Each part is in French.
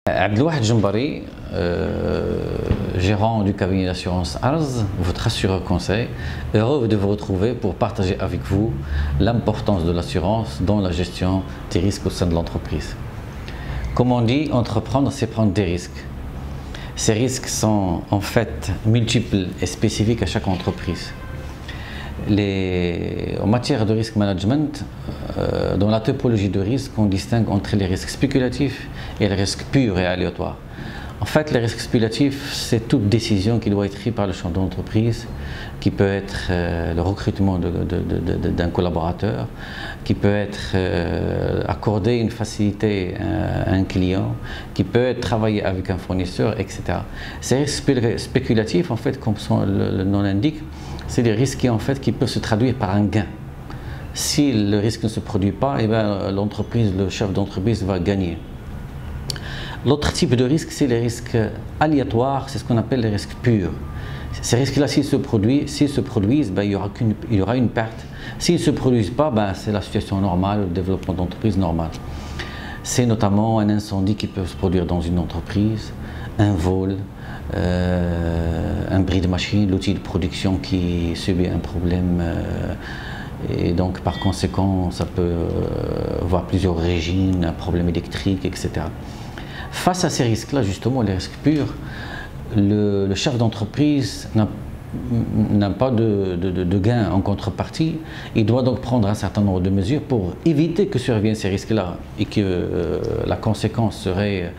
Abdelouahd Djembari, gérant du cabinet d'assurance Arz, votre assureur conseil, heureux de vous retrouver pour partager avec vous l'importance de l'assurance dans la gestion des risques au sein de l'entreprise. Comme on dit, entreprendre, c'est prendre des risques. Ces risques sont en fait multiples et spécifiques à chaque entreprise. En matière de risk management, dans la typologie de risque, on distingue entre les risques spéculatifs et les risques purs et aléatoires. En fait, les risques spéculatifs, c'est toute décision qui doit être prise par le champ d'entreprise, qui peut être le recrutement d'un collaborateur, qui peut être accorder une facilité à un client, qui peut être travailler avec un fournisseur, etc. Ces risques spéculatifs, en fait, comme le nom l'indique, c'est des risques qui peuvent se traduire par un gain. Si le risque ne se produit pas, l'entreprise, le chef d'entreprise va gagner. L'autre type de risque, c'est les risques aléatoires, c'est ce qu'on appelle les risques purs. Ces risques-là, s'ils se produisent, il y aura une perte. S'ils ne se produisent pas, c'est la situation normale, le développement d'entreprise normal. C'est notamment un incendie qui peut se produire dans une entreprise, un vol, un bris de machine, l'outil de production qui subit un problème et donc par conséquent ça peut avoir plusieurs origines, un problème électrique, etc. Face à ces risques-là, justement, les risques purs, le chef d'entreprise n'a pas de gain en contrepartie. Il doit donc prendre un certain nombre de mesures pour éviter que surviennent ces risques-là et que la conséquence serait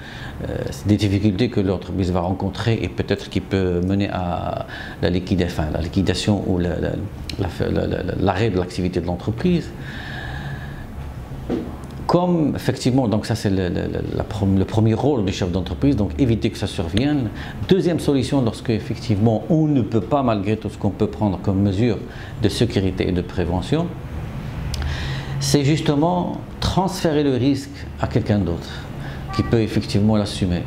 des difficultés que l'entreprise va rencontrer et peut-être qui peut mener à la liquidation ou l'arrêt de l'activité de l'entreprise. Comme effectivement, donc ça c'est le premier rôle du chef d'entreprise, donc éviter que ça survienne. Deuxième solution, lorsque effectivement on ne peut pas, malgré tout ce qu'on peut prendre comme mesure de sécurité et de prévention, c'est justement transférer le risque à quelqu'un d'autre qui peut effectivement l'assumer.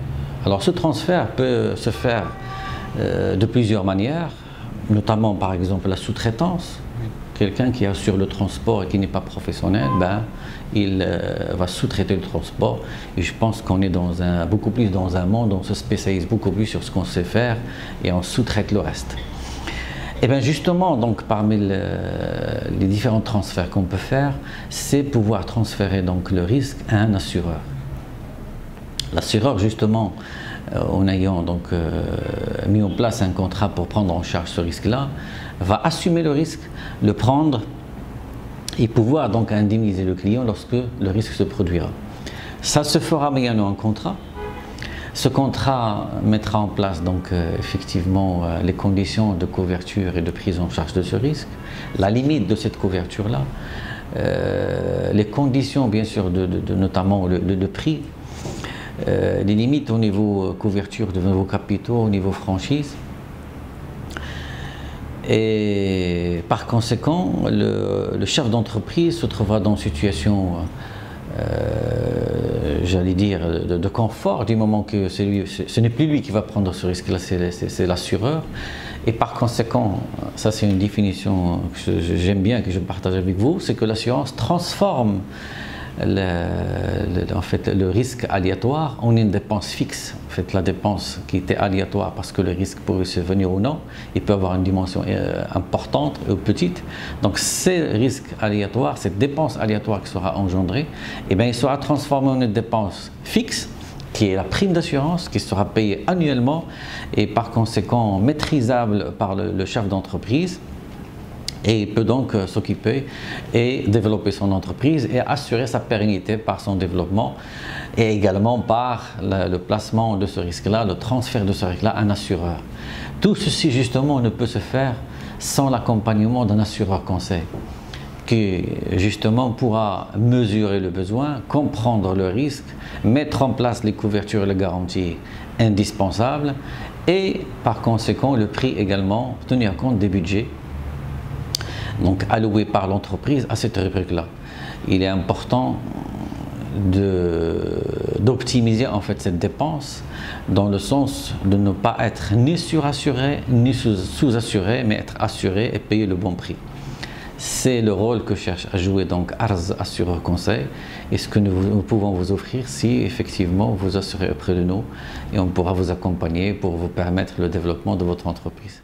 Alors ce transfert peut se faire de plusieurs manières, notamment par exemple la sous-traitance. Quelqu'un qui assure le transport et qui n'est pas professionnel, il va sous-traiter le transport. Et je pense qu'on est beaucoup plus dans un monde où on se spécialise beaucoup plus sur ce qu'on sait faire et on sous-traite le reste. Et bien justement, donc, parmi les différents transferts qu'on peut faire, c'est pouvoir transférer donc le risque à un assureur. L'assureur, justement, en ayant donc mis en place un contrat pour prendre en charge ce risque-là, va assumer le risque, le prendre et pouvoir donc indemniser le client lorsque le risque se produira. Ça se fera moyennant un contrat. Ce contrat mettra en place donc effectivement les conditions de couverture et de prise en charge de ce risque, la limite de cette couverture-là, les conditions bien sûr notamment de prix, les limites au niveau couverture de nouveaux capitaux, au niveau franchise. Et par conséquent, le chef d'entreprise se trouvera dans une situation, j'allais dire, de confort, du moment que ce n'est plus lui qui va prendre ce risque-là, c'est l'assureur. Et par conséquent, ça c'est une définition que j'aime bien, que je partage avec vous, c'est que l'assurance transforme en fait, le risque aléatoire en une dépense fixe. En fait, la dépense qui était aléatoire parce que le risque pouvait survenir ou non, il peut avoir une dimension importante ou petite. Donc ces risques aléatoires, cette dépense aléatoire qui sera engendrée, il sera transformé en une dépense fixe qui est la prime d'assurance qui sera payée annuellement et par conséquent maîtrisable par le chef d'entreprise. Et il peut donc s'occuper et développer son entreprise et assurer sa pérennité par son développement et également par le placement de ce risque-là, le transfert de ce risque-là à un assureur. Tout ceci justement ne peut se faire sans l'accompagnement d'un assureur conseil qui justement pourra mesurer le besoin, comprendre le risque, mettre en place les couvertures et les garanties indispensables et par conséquent le prix également, tenir compte des budgets donc alloué par l'entreprise à cette rubrique-là. Il est important d'optimiser en fait cette dépense dans le sens de ne pas être ni surassuré ni sous-assuré, mais être assuré et payer le bon prix. C'est le rôle que cherche à jouer donc Arz Assureur Conseil et ce que nous pouvons vous offrir si effectivement vous assurez auprès de nous et on pourra vous accompagner pour vous permettre le développement de votre entreprise.